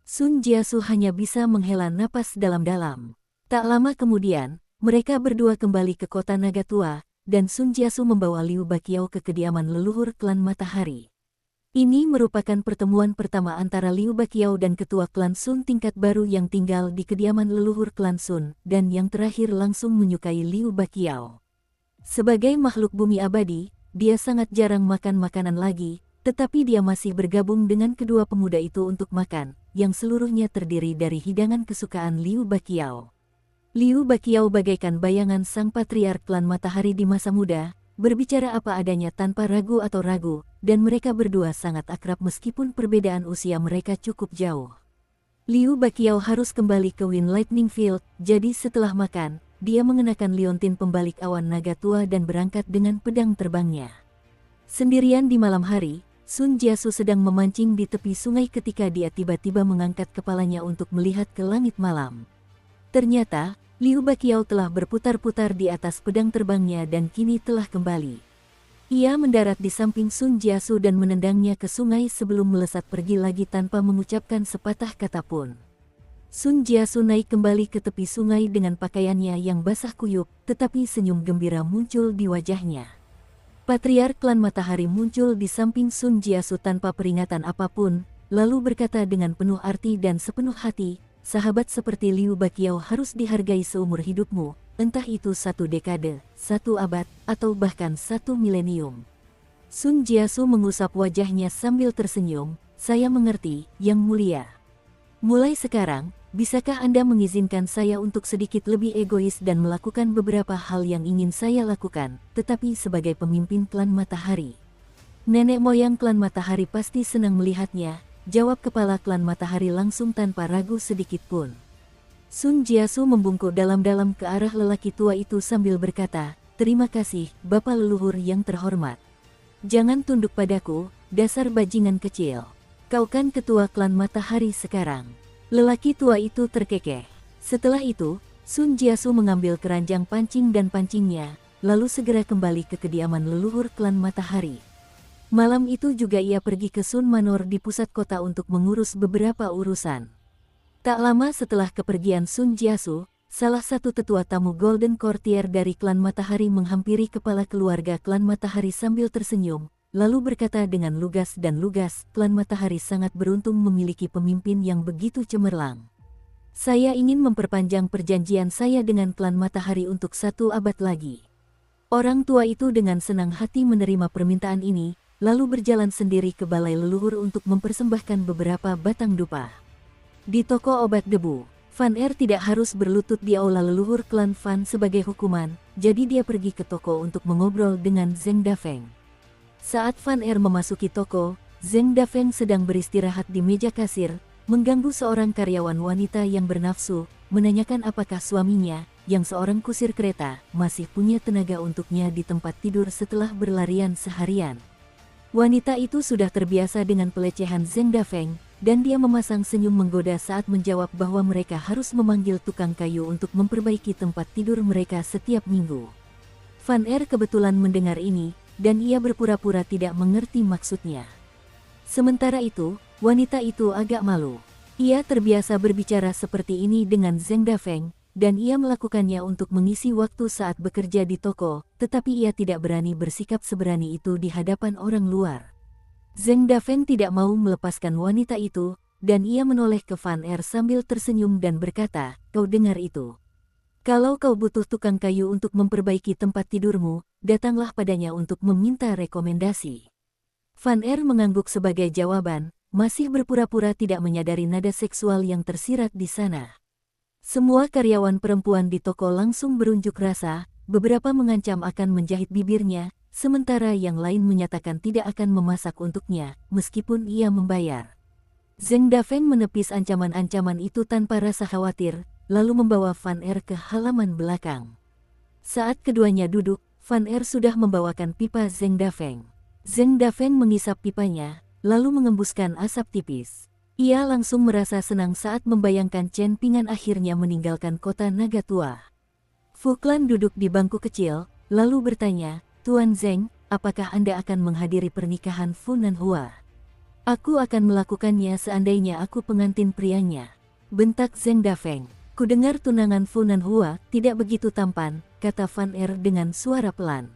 Sun Jiasu hanya bisa menghela napas dalam-dalam. Tak lama kemudian, mereka berdua kembali ke kota Naga Tua, dan Sun Jiasu membawa Liu Baqiao ke kediaman leluhur klan Matahari. Ini merupakan pertemuan pertama antara Liu Baqiao dan ketua klan Sun tingkat baru yang tinggal di kediaman leluhur klan Sun, dan yang terakhir langsung menyukai Liu Baqiao. Sebagai makhluk bumi abadi, dia sangat jarang makan makanan lagi, tetapi dia masih bergabung dengan kedua pemuda itu untuk makan, yang seluruhnya terdiri dari hidangan kesukaan Liu Baqiao. Liu Baqiao bagaikan bayangan sang patriark klan Matahari di masa muda, berbicara apa adanya tanpa ragu atau ragu, dan mereka berdua sangat akrab meskipun perbedaan usia mereka cukup jauh. Liu Baqiao harus kembali ke Wind Lightning Field, jadi setelah makan, dia mengenakan liontin pembalik awan naga tua dan berangkat dengan pedang terbangnya. Sendirian di malam hari, Sun Jiasu sedang memancing di tepi sungai ketika dia tiba-tiba mengangkat kepalanya untuk melihat ke langit malam. Ternyata, Liu Baqiao telah berputar-putar di atas pedang terbangnya dan kini telah kembali. Ia mendarat di samping Sun Jiasu dan menendangnya ke sungai sebelum melesat pergi lagi tanpa mengucapkan sepatah kata pun. Sun Jiasu naik kembali ke tepi sungai dengan pakaiannya yang basah kuyup, tetapi senyum gembira muncul di wajahnya. Patriark klan Matahari muncul di samping Sun Jiasu tanpa peringatan apapun, lalu berkata dengan penuh arti dan sepenuh hati, "Sahabat seperti Liu Baqiao harus dihargai seumur hidupmu, entah itu 1 dekade, 1 abad, atau bahkan 1 milenium." Sun Jiasu mengusap wajahnya sambil tersenyum, "Saya mengerti, Yang Mulia. Mulai sekarang, bisakah Anda mengizinkan saya untuk sedikit lebih egois dan melakukan beberapa hal yang ingin saya lakukan, tetapi sebagai pemimpin klan Matahari?" "Nenek moyang klan Matahari pasti senang melihatnya," jawab kepala klan Matahari langsung tanpa ragu sedikit pun. Sun Jiasu membungkuk dalam-dalam ke arah lelaki tua itu sambil berkata, "Terima kasih, Bapak Leluhur yang terhormat. Jangan tunduk padaku, dasar bajingan kecil. Kau kan ketua klan Matahari sekarang." Lelaki tua itu terkekeh. Setelah itu, Sun Jiasu mengambil keranjang pancing dan pancingnya, lalu segera kembali ke kediaman leluhur klan Matahari. Malam itu juga ia pergi ke Sun Manor di pusat kota untuk mengurus beberapa urusan. Tak lama setelah kepergian Sun Jiasu, salah satu tetua tamu Golden Courtier dari klan Matahari menghampiri kepala keluarga klan Matahari sambil tersenyum, lalu berkata dengan lugas dan lugas, "Klan Matahari sangat beruntung memiliki pemimpin yang begitu cemerlang. Saya ingin memperpanjang perjanjian saya dengan klan Matahari untuk 1 abad lagi. Orang tua itu dengan senang hati menerima permintaan ini, lalu berjalan sendiri ke balai leluhur untuk mempersembahkan beberapa batang dupa. Di toko obat debu, Van Er tidak harus berlutut di aula leluhur klan Van sebagai hukuman, jadi dia pergi ke toko untuk mengobrol dengan Zeng Dafeng. Saat Van Er memasuki toko, Zeng Dafeng sedang beristirahat di meja kasir, mengganggu seorang karyawan wanita yang bernafsu, menanyakan apakah suaminya, yang seorang kusir kereta, masih punya tenaga untuknya di tempat tidur setelah berlarian seharian. Wanita itu sudah terbiasa dengan pelecehan Zeng Dafeng, dan dia memasang senyum menggoda saat menjawab bahwa mereka harus memanggil tukang kayu untuk memperbaiki tempat tidur mereka setiap minggu. Van Er kebetulan mendengar ini, dan ia berpura-pura tidak mengerti maksudnya. Sementara itu, wanita itu agak malu. Ia terbiasa berbicara seperti ini dengan Zeng Dafeng, dan ia melakukannya untuk mengisi waktu saat bekerja di toko, tetapi ia tidak berani bersikap seberani itu di hadapan orang luar. Zeng Dafeng tidak mau melepaskan wanita itu, dan ia menoleh ke Van Er sambil tersenyum dan berkata, "Kau dengar itu? Kalau kau butuh tukang kayu untuk memperbaiki tempat tidurmu, datanglah padanya untuk meminta rekomendasi." Van Er mengangguk sebagai jawaban, masih berpura-pura tidak menyadari nada seksual yang tersirat di sana. Semua karyawan perempuan di toko langsung berunjuk rasa, beberapa mengancam akan menjahit bibirnya, sementara yang lain menyatakan tidak akan memasak untuknya, meskipun ia membayar. Zeng Dafeng menepis ancaman-ancaman itu tanpa rasa khawatir, lalu membawa Van Er ke halaman belakang. Saat keduanya duduk, Van Er sudah membawakan pipa Zeng Dafeng. Zeng Dafeng mengisap pipanya, lalu mengembuskan asap tipis. Ia langsung merasa senang saat membayangkan Chen Pingan akhirnya meninggalkan kota naga tua. Fuklan duduk di bangku kecil, lalu bertanya, "Tuan Zeng, apakah Anda akan menghadiri pernikahan Fu Nanhua?" "Aku akan melakukannya seandainya aku pengantin prianya," bentak Zeng Dafeng. "Kudengar tunangan Fu Nanhua tidak begitu tampan," kata Van Er dengan suara pelan.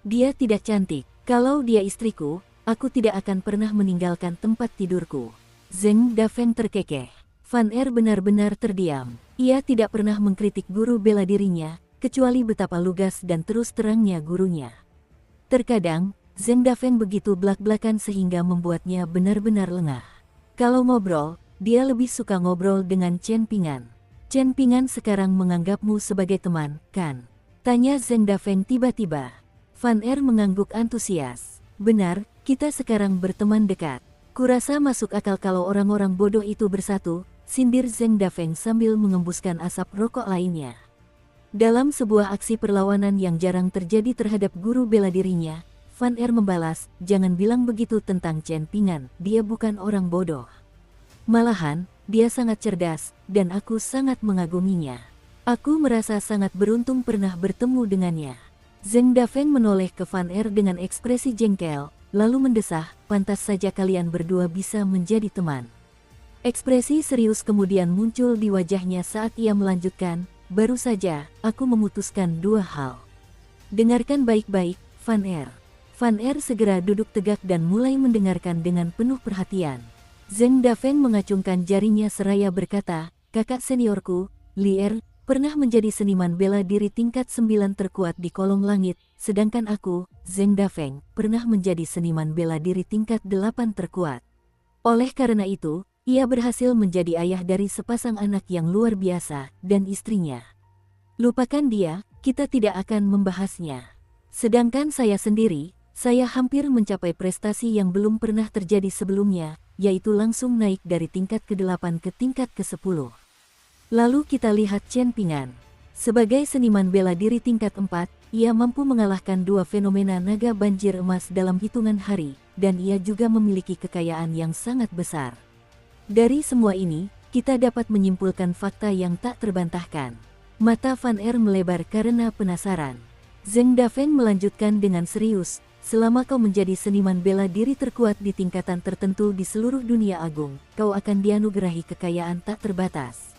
"Dia tidak cantik. Kalau dia istriku, aku tidak akan pernah meninggalkan tempat tidurku." Zeng Dafeng terkekeh. Van Er benar-benar terdiam. Ia tidak pernah mengkritik guru bela dirinya, kecuali betapa lugas dan terus terangnya gurunya. Terkadang, Zeng Dafeng begitu blak-blakan sehingga membuatnya benar-benar lengah. Kalau ngobrol, dia lebih suka ngobrol dengan Chen Pingan. "Chen Pingan sekarang menganggapmu sebagai teman, kan?" tanya Zeng Dafeng tiba-tiba. Van Er mengangguk antusias. "Benar, kita sekarang berteman dekat. Kurasa masuk akal kalau orang-orang bodoh itu bersatu," sindir Zeng Dafeng sambil mengembuskan asap rokok lainnya. Dalam sebuah aksi perlawanan yang jarang terjadi terhadap guru bela dirinya, Van Er membalas, "Jangan bilang begitu tentang Chen Pingan, dia bukan orang bodoh. Malahan, dia sangat cerdas, dan aku sangat mengaguminya. Aku merasa sangat beruntung pernah bertemu dengannya." Zeng Dafeng menoleh ke Van Er dengan ekspresi jengkel, lalu mendesah, "Pantas saja kalian berdua bisa menjadi teman." Ekspresi serius kemudian muncul di wajahnya saat ia melanjutkan, "Baru saja, aku memutuskan 2 hal. Dengarkan baik-baik, Van Er." Van Er segera duduk tegak dan mulai mendengarkan dengan penuh perhatian. Zeng Dafeng mengacungkan jarinya seraya berkata, "Kakak seniorku, Lier, pernah menjadi seniman bela diri tingkat 9 terkuat di kolong langit, sedangkan aku, Zeng Dafeng, pernah menjadi seniman bela diri tingkat 8 terkuat. Oleh karena itu, ia berhasil menjadi ayah dari sepasang anak yang luar biasa, dan istrinya. Lupakan dia, kita tidak akan membahasnya. Sedangkan saya sendiri, saya hampir mencapai prestasi yang belum pernah terjadi sebelumnya, yaitu langsung naik dari tingkat ke-8 ke tingkat ke-10. Lalu kita lihat Chen Pingan. Sebagai seniman bela diri tingkat 4, ia mampu mengalahkan 2 fenomena naga banjir emas dalam hitungan hari, dan ia juga memiliki kekayaan yang sangat besar. Dari semua ini, kita dapat menyimpulkan fakta yang tak terbantahkan." Mata Van Er melebar karena penasaran. Zeng Dafeng melanjutkan dengan serius, "Selama kau menjadi seniman bela diri terkuat di tingkatan tertentu di seluruh dunia agung, kau akan dianugerahi kekayaan tak terbatas.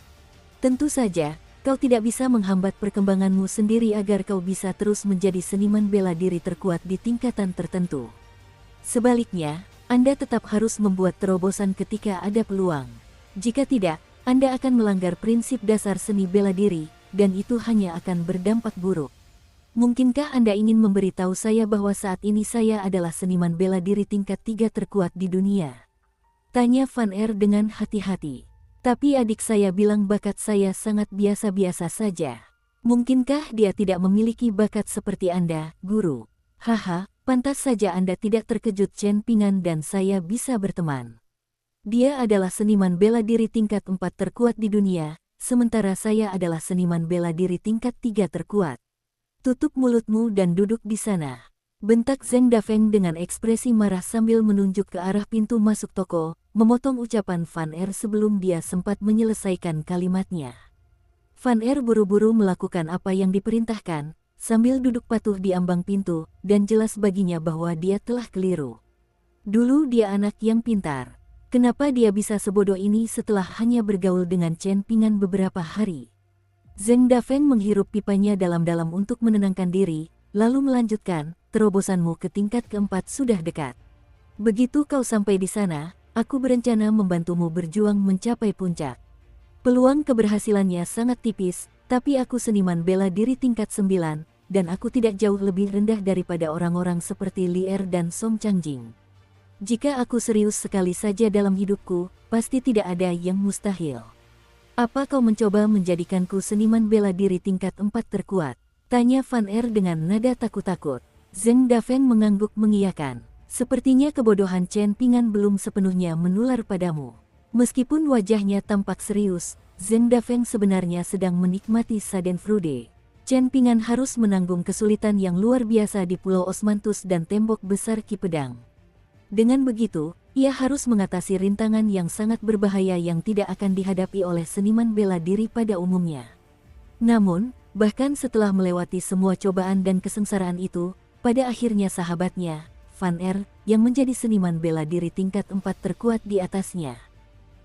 Tentu saja, kau tidak bisa menghambat perkembanganmu sendiri agar kau bisa terus menjadi seniman bela diri terkuat di tingkatan tertentu. Sebaliknya, Anda tetap harus membuat terobosan ketika ada peluang. Jika tidak, Anda akan melanggar prinsip dasar seni bela diri, dan itu hanya akan berdampak buruk. Mungkinkah Anda ingin memberitahu saya bahwa saat ini saya adalah seniman bela diri tingkat 3 terkuat di dunia? Tanya Van Er dengan hati-hati. Tapi adik saya bilang bakat saya sangat biasa-biasa saja. Mungkinkah dia tidak memiliki bakat seperti Anda, guru? Haha, pantas saja Anda tidak terkejut Chen Pingan dan saya bisa berteman. Dia adalah seniman bela diri tingkat 4 terkuat di dunia, sementara saya adalah seniman bela diri tingkat 3 terkuat. Tutup mulutmu dan duduk di sana. Bentak Zheng Dafeng dengan ekspresi marah sambil menunjuk ke arah pintu masuk toko, memotong ucapan Van Er sebelum dia sempat menyelesaikan kalimatnya. Van Er buru-buru melakukan apa yang diperintahkan, sambil duduk patuh di ambang pintu, dan jelas baginya bahwa dia telah keliru. Dulu dia anak yang pintar. Kenapa dia bisa sebodoh ini setelah hanya bergaul dengan Chen Pingan beberapa hari? Zheng Dafeng menghirup pipanya dalam-dalam untuk menenangkan diri, lalu melanjutkan, terobosanmu ke tingkat keempat sudah dekat. Begitu kau sampai di sana, aku berencana membantumu berjuang mencapai puncak. Peluang keberhasilannya sangat tipis, tapi aku seniman bela diri tingkat 9, dan aku tidak jauh lebih rendah daripada orang-orang seperti Li Er dan Song Changjing. Jika aku serius sekali saja dalam hidupku, pasti tidak ada yang mustahil. Apa kau mencoba menjadikanku seniman bela diri tingkat 4 terkuat? Tanya Van Er dengan nada takut-takut. Zheng Dafeng mengangguk mengiyakan. Sepertinya kebodohan Chen Pingan belum sepenuhnya menular padamu. Meskipun wajahnya tampak serius, Zheng Dafeng sebenarnya sedang menikmati Schadenfreude. Chen Pingan harus menanggung kesulitan yang luar biasa di Pulau Osmanthus dan tembok besar Ki Pedang. Dengan begitu, ia harus mengatasi rintangan yang sangat berbahaya yang tidak akan dihadapi oleh seniman bela diri pada umumnya. Namun, bahkan setelah melewati semua cobaan dan kesengsaraan itu, pada akhirnya sahabatnya, Van Er, yang menjadi seniman bela diri tingkat 4 terkuat di atasnya.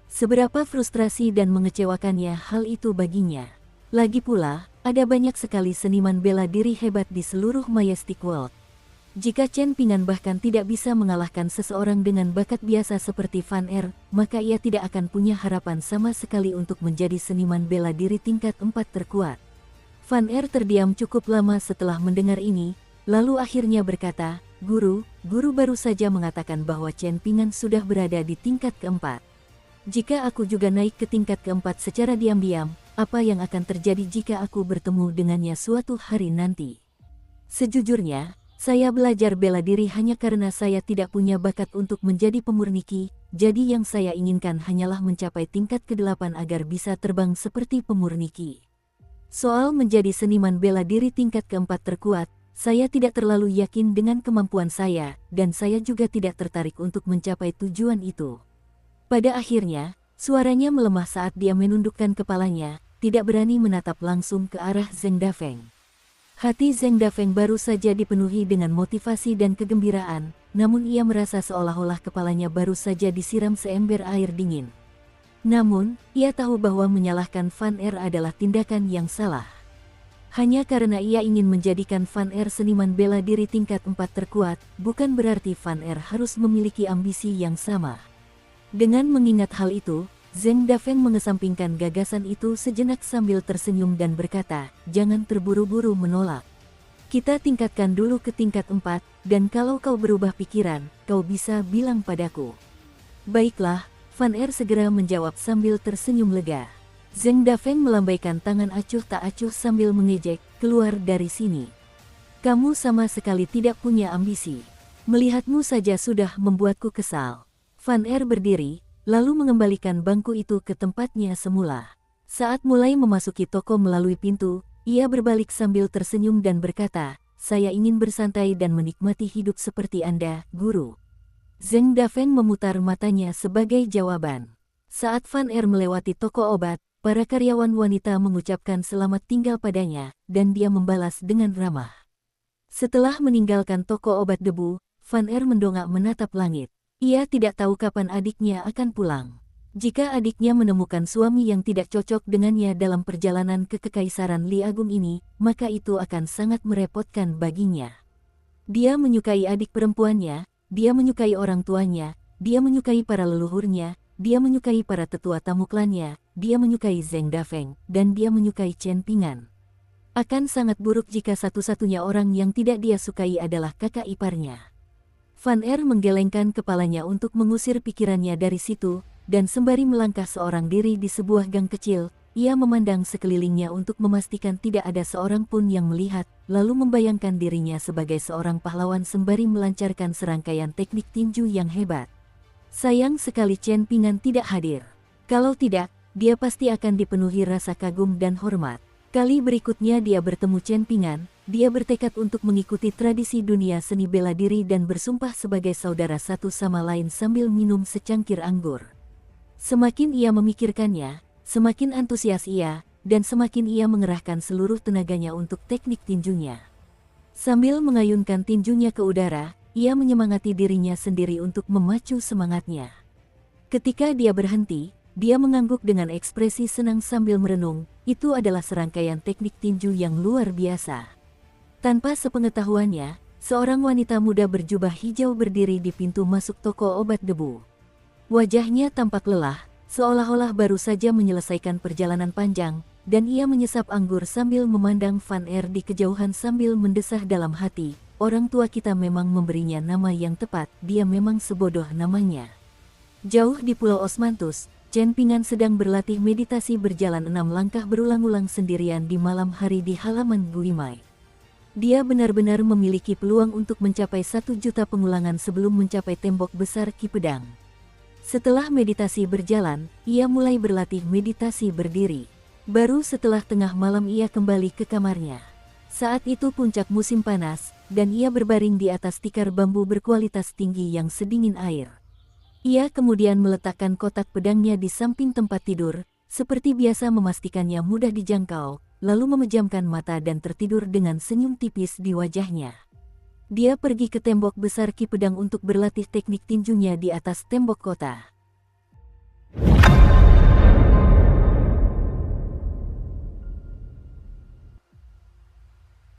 Seberapa frustrasi dan mengecewakannya hal itu baginya. Lagi pula, ada banyak sekali seniman bela diri hebat di seluruh Majestic World. Jika Chen Pingan bahkan tidak bisa mengalahkan seseorang dengan bakat biasa seperti Van Er, maka ia tidak akan punya harapan sama sekali untuk menjadi seniman bela diri tingkat 4 terkuat. Van Er terdiam cukup lama setelah mendengar ini, lalu akhirnya berkata, Guru baru saja mengatakan bahwa Chen Pingan sudah berada di tingkat keempat. Jika aku juga naik ke tingkat keempat secara diam-diam, apa yang akan terjadi jika aku bertemu dengannya suatu hari nanti? Sejujurnya, saya belajar bela diri hanya karena saya tidak punya bakat untuk menjadi pemurniki, jadi yang saya inginkan hanyalah mencapai tingkat ke-8 agar bisa terbang seperti pemurniki. Soal menjadi seniman bela diri tingkat keempat terkuat, saya tidak terlalu yakin dengan kemampuan saya, dan saya juga tidak tertarik untuk mencapai tujuan itu. Pada akhirnya, suaranya melemah saat dia menundukkan kepalanya, tidak berani menatap langsung ke arah Zheng Dafeng. Hati Zheng Dafeng baru saja dipenuhi dengan motivasi dan kegembiraan, namun ia merasa seolah-olah kepalanya baru saja disiram seember air dingin. Namun, ia tahu bahwa menyalahkan Van Er adalah tindakan yang salah. Hanya karena ia ingin menjadikan Van Er seniman bela diri tingkat 4 terkuat, bukan berarti Van Er harus memiliki ambisi yang sama. Dengan mengingat hal itu, Zheng Dafeng mengesampingkan gagasan itu sejenak sambil tersenyum dan berkata, jangan terburu-buru menolak. Kita tingkatkan dulu ke tingkat 4, dan kalau kau berubah pikiran, kau bisa bilang padaku. Baiklah, Van Er segera menjawab sambil tersenyum lega. Zheng Dafeng melambaikan tangan acuh tak acuh sambil mengejek, keluar dari sini. Kamu sama sekali tidak punya ambisi. Melihatmu saja sudah membuatku kesal. Van Er berdiri, lalu mengembalikan bangku itu ke tempatnya semula. Saat mulai memasuki toko melalui pintu, ia berbalik sambil tersenyum dan berkata, saya ingin bersantai dan menikmati hidup seperti Anda, Guru. Zheng Dafeng memutar matanya sebagai jawaban. Saat Van Er melewati toko obat, para karyawan wanita mengucapkan selamat tinggal padanya, dan dia membalas dengan ramah. Setelah meninggalkan toko obat debu, Van Er mendongak menatap langit. Ia tidak tahu kapan adiknya akan pulang. Jika adiknya menemukan suami yang tidak cocok dengannya dalam perjalanan ke Kekaisaran Li Agung ini, maka itu akan sangat merepotkan baginya. Dia menyukai adik perempuannya, dia menyukai orang tuanya, dia menyukai para leluhurnya, dia menyukai para tetua tamu klannya, dia menyukai Zheng Dafeng, dan dia menyukai Chen Ping'an. Akan sangat buruk jika satu-satunya orang yang tidak dia sukai adalah kakak iparnya. Van Er menggelengkan kepalanya untuk mengusir pikirannya dari situ, dan sembari melangkah seorang diri di sebuah gang kecil, ia memandang sekelilingnya untuk memastikan tidak ada seorang pun yang melihat, lalu membayangkan dirinya sebagai seorang pahlawan sembari melancarkan serangkaian teknik tinju yang hebat. Sayang sekali Chen Ping'an tidak hadir. Kalau tidak, dia pasti akan dipenuhi rasa kagum dan hormat. Kali berikutnya dia bertemu Chen Ping'an, dia bertekad untuk mengikuti tradisi dunia seni bela diri dan bersumpah sebagai saudara satu sama lain sambil minum secangkir anggur. Semakin ia memikirkannya, semakin antusias ia, dan semakin ia mengerahkan seluruh tenaganya untuk teknik tinjunya. Sambil mengayunkan tinjunya ke udara, ia menyemangati dirinya sendiri untuk memacu semangatnya. Ketika dia berhenti, dia mengangguk dengan ekspresi senang sambil merenung, itu adalah serangkaian teknik tinju yang luar biasa. Tanpa sepengetahuannya, seorang wanita muda berjubah hijau berdiri di pintu masuk toko obat debu. Wajahnya tampak lelah, seolah-olah baru saja menyelesaikan perjalanan panjang, dan ia menyesap anggur sambil memandang Van Er di kejauhan sambil mendesah dalam hati, orang tua kita memang memberinya nama yang tepat, dia memang sebodoh namanya. Jauh di Pulau Osmanthus, Chen Ping'an sedang berlatih meditasi berjalan 6 langkah berulang-ulang sendirian di malam hari di halaman Guimai. Dia benar-benar memiliki peluang untuk mencapai 1 juta pengulangan sebelum mencapai tembok besar Ki Pedang. Setelah meditasi berjalan, ia mulai berlatih meditasi berdiri. Baru setelah tengah malam ia kembali ke kamarnya. Saat itu puncak musim panas, dan ia berbaring di atas tikar bambu berkualitas tinggi yang sedingin air. Ia kemudian meletakkan kotak pedangnya di samping tempat tidur, seperti biasa memastikannya mudah dijangkau, lalu memejamkan mata dan tertidur dengan senyum tipis di wajahnya. Dia pergi ke tembok besar Ki Pedang untuk berlatih teknik tinjunya di atas tembok kota.